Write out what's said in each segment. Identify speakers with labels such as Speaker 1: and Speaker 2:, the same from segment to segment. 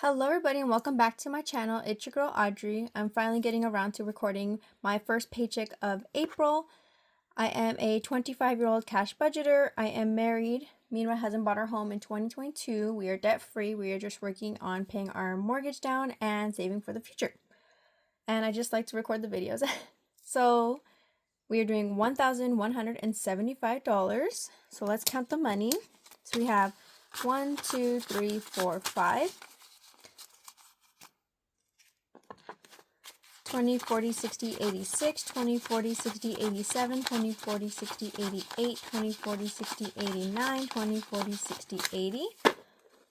Speaker 1: Hello everybody and welcome back to my channel. It's your girl Audrey. I'm finally getting around to recording my first paycheck of April. I am a 25-year-old cash budgeter. I am married. Me and my husband bought our home in 2022. We are debt free. We are just working on paying our mortgage down and saving for the future. And I just like to record the videos. So we are doing $1,175. So let's count the money. So we have 1, 2, 3, 4, 5. 20, 40, 60, 86, 20, 40, 60, 87, 20, 40, 60, 88, 20, 40, 60, 89, 20, 40, 60, 80.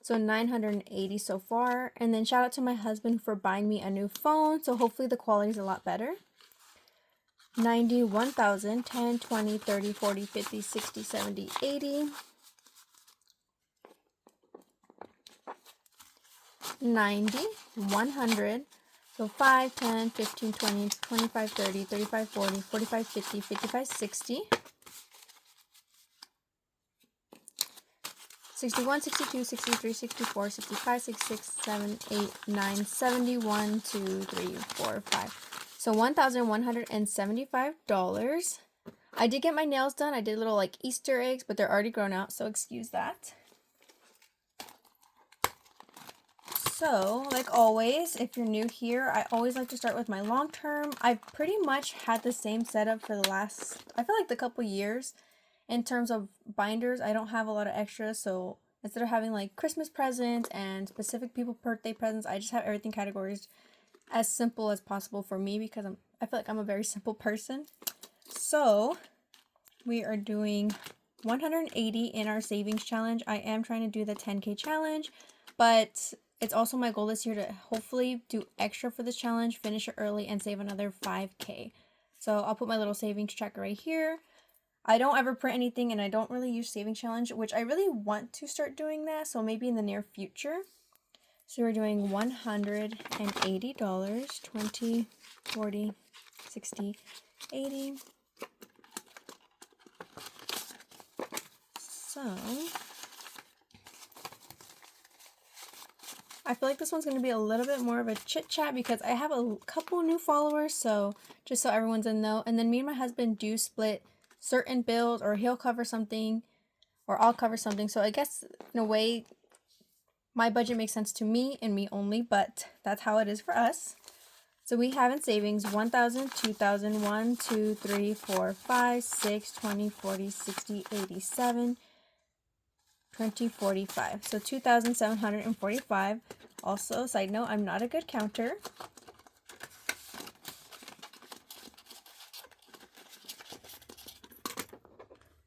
Speaker 1: So 980 so far. And then shout out to my husband for buying me a new phone. So hopefully the quality is a lot better. 91,000, 10, 20, 30, 40, 50, 60, 70, 80. 90, 100. So 5, 10, 15, 20, 25, 30, 35, 40, 45, 50, 55, 60. 61, 62, 63, 64, 65, 66, 7, 8, 9, 70, 1, 2, 3, 4, 5. So $1,175. I did get my nails done. I did little like Easter eggs, but they're already grown out, so excuse that. So, like always, if you're new here, I always like to start with my long term. I've pretty much had the same setup for the last, I feel like the couple years. In terms of binders, I don't have a lot of extras, so instead of having like Christmas presents and specific people birthday presents, I just have everything categorized as simple as possible for me because I feel like I'm a very simple person. So, we are doing 180 in our savings challenge. I am trying to do the 10K challenge, but it's also my goal this year to hopefully do extra for this challenge, finish it early, and save another 5K. So I'll put my little savings tracker right here. I don't ever print anything, and I don't really use savings challenge, which I really want to start doing that, so maybe in the near future. So we're doing $180, 20, 40, 60, 80. So I feel like this one's going to be a little bit more of a chit chat because I have a couple new followers, so just so everyone's in know. And then me and my husband do split certain bills, or he'll cover something or I'll cover something. So I guess in a way my budget makes sense to me and me only, but that's how it is for us. So we have in savings 1,000, 2,000, 1, 2, 3, 4, 5, 6, 20, 40, 60, 87, 20, 45. So 2,745. Also, side note, I'm not a good counter.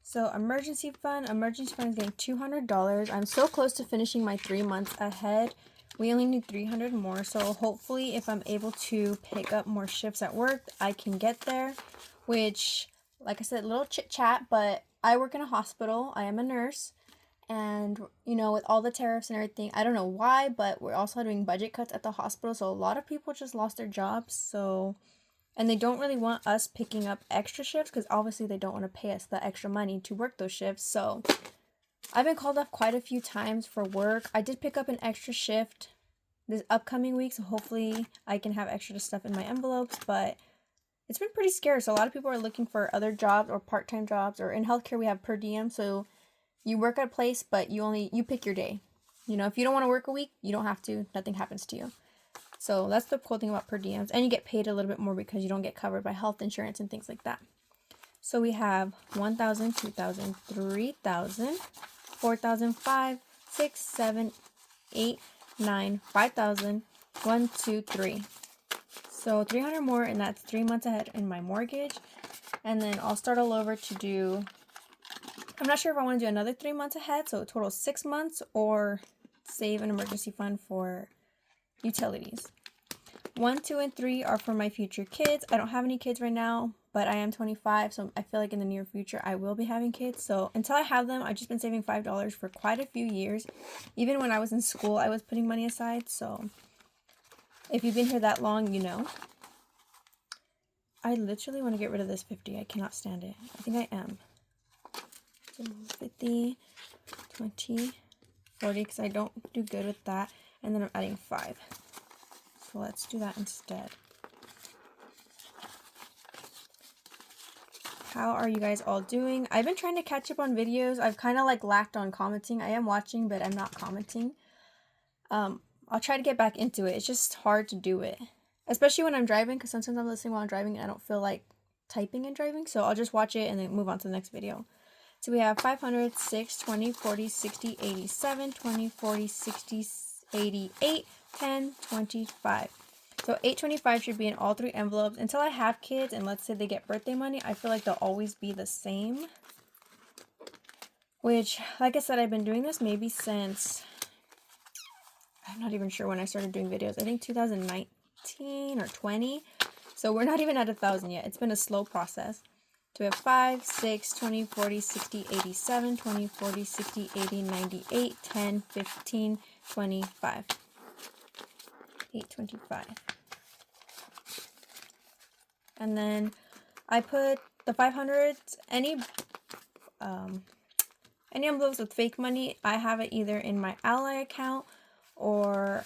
Speaker 1: So emergency fund is getting $200. I'm so close to finishing my 3 months ahead. We only need 300 more. So hopefully if I'm able to pick up more shifts at work, I can get there. Which, like I said, a little chit chat, but I work in a hospital. I am a nurse. And, you know, with all the tariffs and everything, I don't know why, but we're also doing budget cuts at the hospital. So a lot of people just lost their jobs. So, and they don't really want us picking up extra shifts because obviously they don't want to pay us the extra money to work those shifts. So I've been called off quite a few times for work. I did pick up an extra shift this upcoming week. So hopefully I can have extra stuff in my envelopes, but it's been pretty scarce. A lot of people are looking for other jobs or part-time jobs, or in healthcare we have per diem. So you work at a place, but you pick your day. You know, if you don't want to work a week, you don't have to. Nothing happens to you. So that's the cool thing about per diems. And you get paid a little bit more because you don't get covered by health insurance and things like that. So we have 1,000, 2,000, 3,000, 4,000, 5, 6, 7, 8, 9, 5,000, 1, 2, 3. So 300 more, and that's 3 months ahead in my mortgage. And then I'll start all over to do, I'm not sure if I want to do another 3 months ahead, so a total 6 months, or save an emergency fund for utilities. 1, 2, and 3 are for my future kids. I don't have any kids right now, but I am 25, so I feel like in the near future I will be having kids. So until I have them, I've just been saving $5 for quite a few years. Even when I was in school, I was putting money aside. So if you've been here that long, you know. I literally want to get rid of this 50. I cannot stand it. I think I am. So 50, 20, 40, because I don't do good with that. And then I'm adding 5. So let's do that instead. How are you guys all doing? I've been trying to catch up on videos. I've kind of like lacked on commenting. I am watching, but I'm not commenting. I'll try to get back into it. It's just hard to do it, especially when I'm driving, because sometimes I'm listening while I'm driving and I don't feel like typing and driving. So I'll just watch it and then move on to the next video. So we have 500, 6, 20, 40, 60, 87, 20, 40, 60, 88, 10, 25. So $8.25 should be in all 3 envelopes. Until I have kids and let's say they get birthday money, I feel like they'll always be the same. Which, like I said, I've been doing this maybe since, I'm not even sure when I started doing videos. I think 2019 or 20. So we're not even at 1,000 yet. It's been a slow process. So we have 5, 6, 20, 40, 60, 87, 20, 40, 60, 80, 98, 10, 15, 25. 8.25. And then I put the 500s, any envelopes with fake money, I have it either in my Ally account, or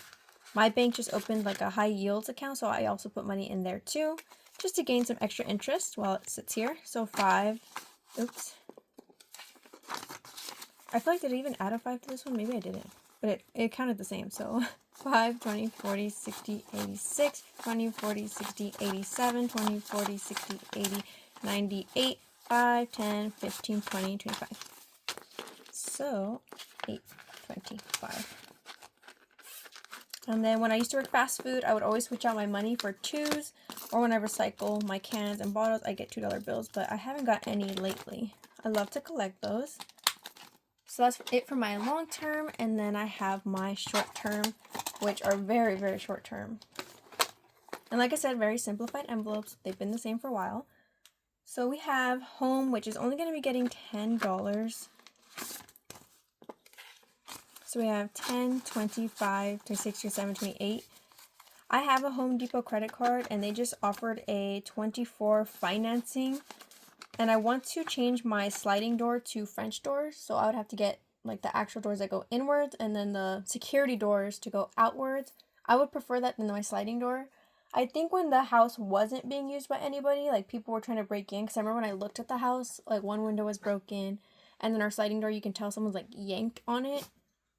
Speaker 1: my bank just opened like a high yields account, so I also put money in there too, just to gain some extra interest while it sits here. So 5, oops. I feel like, did I even add a 5 to this one? Maybe I didn't, but it counted the same. So 5, 20, 40, 60, 86, 20, 40, 60, 87, 20, 40, 60, 80, 98, 5, 10, 15, 20, 25. So 8.25. And then when I used to work fast food, I would always switch out my money for 2s, or when I recycle my cans and bottles, I get $2 bills, but I haven't got any lately. I love to collect those. So that's it for my long term, and then I have my short term, which are very, very short term. And like I said, very simplified envelopes. They've been the same for a while. So we have home, which is only going to be getting $10. So we have 10, 25, 26, 27, 28. I have a Home Depot credit card, and they just offered a 24 financing. And I want to change my sliding door to French doors. So I would have to get like the actual doors that go inwards, and then the security doors to go outwards. I would prefer that than my sliding door. I think when the house wasn't being used by anybody, like people were trying to break in, because I remember when I looked at the house, like one window was broken, and then our sliding door, you can tell someone's like yanked on it,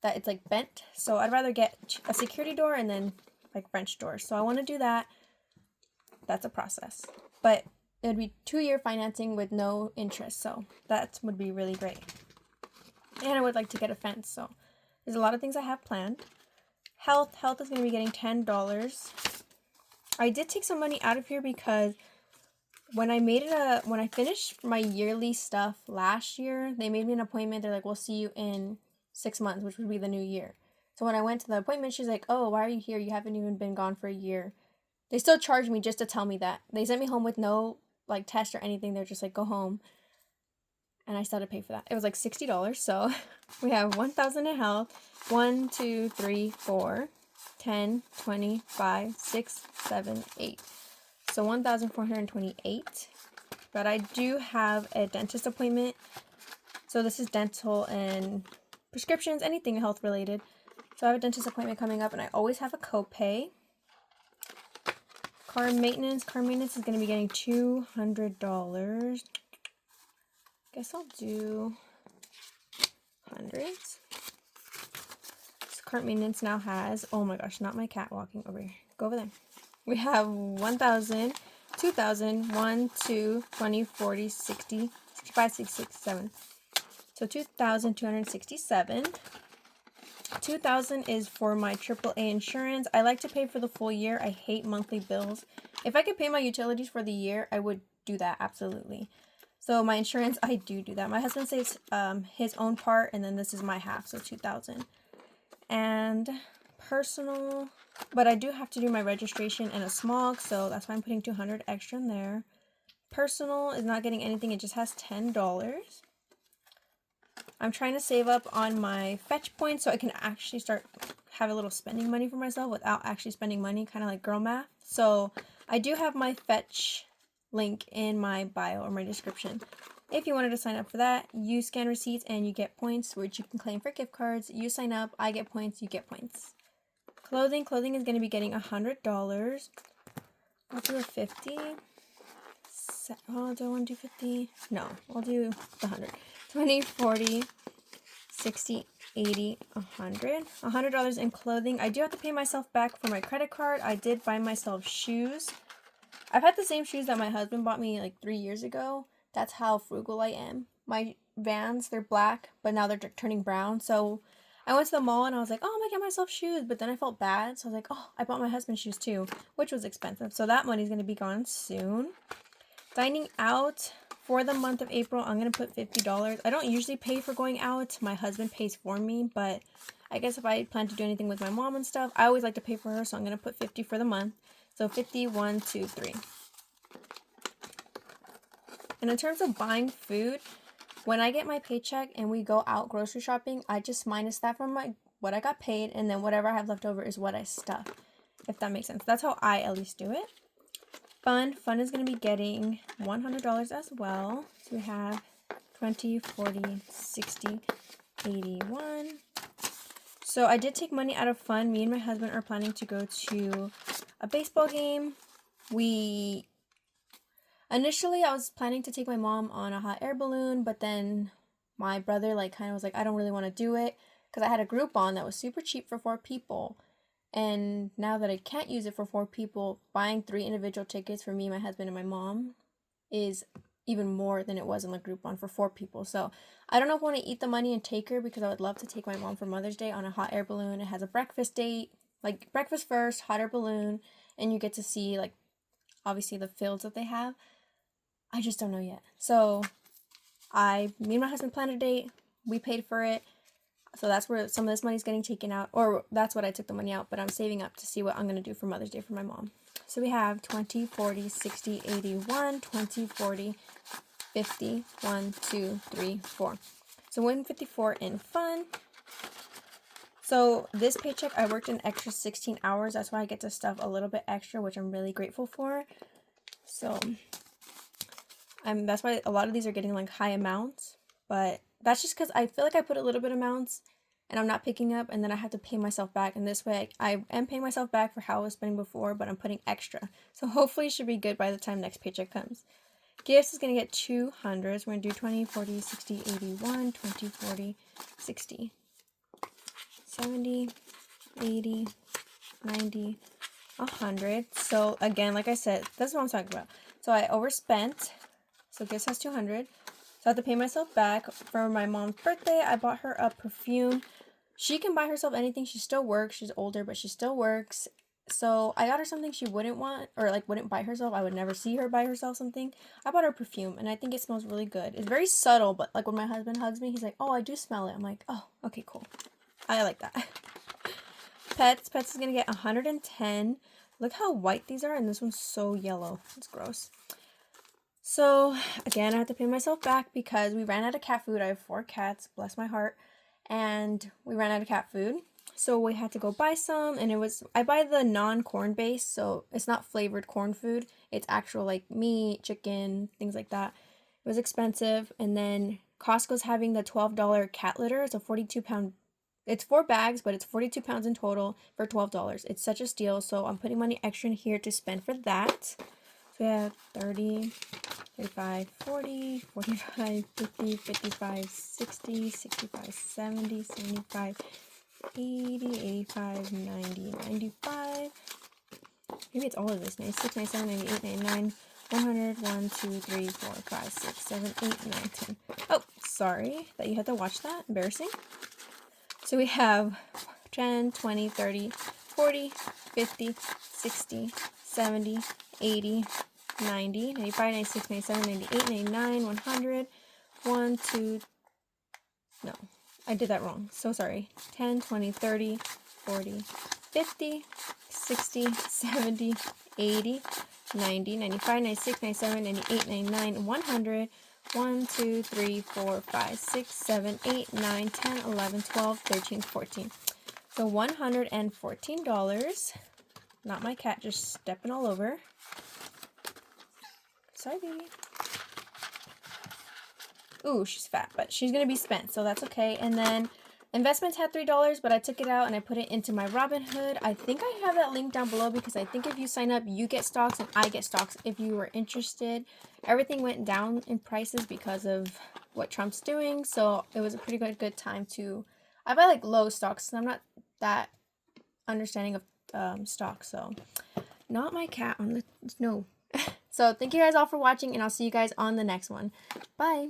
Speaker 1: that it's like bent. So I'd rather get a security door and then like French doors. So I want to do that. That's a process, but it would be 2-year financing with no interest. So that would be really great. And I would like to get a fence. So there's a lot of things I have planned. Health is going to be getting $10. I did take some money out of here because when I finished my yearly stuff last year, they made me an appointment. They're like, we'll see you in 6 months, which would be the new year. So when I went to the appointment, she's like, oh, why are you here? You haven't even been gone for a year. They still charged me just to tell me that. They sent me home with no like test or anything. They're just like, go home. And I still had to pay for that. It was like $60. So we have 1,000 in health. 1, 2, 3, 4, 10, 20, 5, 6, 7, 8. So 1,428. But I do have a dentist appointment. So this is dental and prescriptions, anything health related. So I have a dentist appointment coming up, and I always have a copay. Car maintenance is going to be getting $200. Guess I'll do hundreds. So car maintenance now has, oh my gosh, not my cat walking over here. Go over there. We have 1,000, 2,000, 1, 2, 20, 40, 60, 65, 66, 7. So 2,267. 2,000 is for my AAA insurance. I like to pay for the full year. I hate monthly bills. If I could pay my utilities for the year, I would do that, absolutely. So my insurance, I do that. My husband saves his own part, and then this is my half, so 2,000. And personal, but I do have to do my registration and a smog, so that's why I'm putting 200 extra in there. Personal is not getting anything. It just has $10. I'm trying to save up on my fetch points so I can actually start have a little spending money for myself without actually spending money, kind of like girl math. So I do have my fetch link in my bio or my description. If you wanted to sign up for that, you scan receipts and you get points, which you can claim for gift cards. You sign up, I get points, you get points. Clothing is going to be getting $100. I'll do a 50. Oh, do I want to do 50? No, I'll do the 100. 20, 40, 60, 80, 100. $100 in clothing. I do have to pay myself back for my credit card. I did buy myself shoes. I've had the same shoes that my husband bought me like 3 years ago. That's how frugal I am. My Vans, they're black, but now they're turning brown. So I went to the mall and I was like, oh, I'm gonna get myself shoes. But then I felt bad. So I was like, oh, I bought my husband shoes too, which was expensive. So that money's gonna be gone soon. Dining out for the month of April, I'm going to put $50. I don't usually pay for going out. My husband pays for me, but I guess if I plan to do anything with my mom and stuff, I always like to pay for her, so I'm going to put 50 for the month. So 50, 1, 2, 3. And in terms of buying food, when I get my paycheck and we go out grocery shopping, I just minus that from what I got paid, and then whatever I have left over is what I stuff, if that makes sense. That's how I at least do it. Fun is going to be getting $100 as well. So we have 20, 40, 60, 81. So I did take money out of fun. Me and my husband are planning to go to a baseball game. Initially I was planning to take my mom on a hot air balloon, but then my brother kind of was like, I don't really want to do it, because I had a Groupon that was super cheap for 4 people. And now that I can't use it for 4 people, buying 3 individual tickets for me, my husband, and my mom is even more than it was in the Groupon for 4 people. So I don't know if I want to eat the money and take her, because I would love to take my mom for Mother's Day on a hot air balloon. It has a breakfast date, like breakfast first, hot air balloon, and you get to see obviously the fields that they have. I just don't know yet. So me and my husband planned a date. We paid for it. So that's where some of this money is getting taken out, or that's what I took the money out, but I'm saving up to see what I'm going to do for Mother's Day for my mom. So we have 20, 40, 60, 81, 20, 40, 50, 1, 2, 3, 4. So 154 in fun. So this paycheck, I worked an extra 16 hours. That's why I get to stuff a little bit extra, which I'm really grateful for. So that's why a lot of these are getting high amounts, but that's just because I feel like I put a little bit amounts and I'm not picking up, and then I have to pay myself back. And this way I am paying myself back for how I was spending before, but I'm putting extra. So hopefully it should be good by the time next paycheck comes. Gifts is going to get 200s. We're going to do 20, 40, 60, 81, 20, 40, 60, 70, 80, 90, 100. So again, like I said, that's what I'm talking about. So I overspent. So gifts has 200. So I have to pay myself back. For my mom's birthday, I bought her a perfume. She can buy herself anything. She still works. She's older, but she still works. So I got her something she wouldn't want, or wouldn't buy herself. I would never see her buy herself something. I bought her perfume, and I think it smells really good. It's very subtle, but when my husband hugs me, he's like, oh, I do smell it. I'm like, oh, okay, cool. I like that. Pets is going to get 110. Look how white these are, and this one's so yellow. It's gross. So, again, I have to pay myself back because we ran out of cat food. I have 4 cats, bless my heart, and we ran out of cat food. So we had to go buy some, and I buy the non-corn base, so it's not flavored corn food. It's actual meat, chicken, things like that. It was expensive, and then Costco's having the $12 cat litter. It's a 42-pound. It's 4 bags, but it's 42 pounds in total for $12. It's such a steal, so I'm putting money extra in here to spend for that. So we have 30, 35, 40, 45, 50, 55, 60, 65, 70, 75, 80, 85, 90, 95. Maybe it's all of this. 96, 97, 98, 99, 100, 1, 2, 3, 4, 5, 6, 7, 8, 9, 10. Oh, sorry that you had to watch that. Embarrassing. So we have 10, 20, 30, 40, 50, 60, 70, 80, 90, 95, 96, 97, 98, 99, 100, 1, 2, no, I did that wrong, so sorry, 10, 20, 30, 40, 50, 60, 70, 80, 90, 95, 96, 97, 98, 99, 100, 1, 2, 3, 4, 5, 6, 7, 8, 9, 10, 11, 12, 13, 14. So $114. Not my cat just stepping all over. Sorry, baby. Ooh, she's fat, but she's going to be spent, so that's okay. And then Investments had $3, but I took it out and I put it into my Robinhood. I think I have that link down below because I think if you sign up, you get stocks and I get stocks if you were interested. Everything went down in prices because of what Trump's doing, so it was a pretty good time to... I buy like low stocks, and I'm not that understanding of stocks, so... Not my cat on the... No. So thank you guys all for watching, and I'll see you guys on the next one. Bye!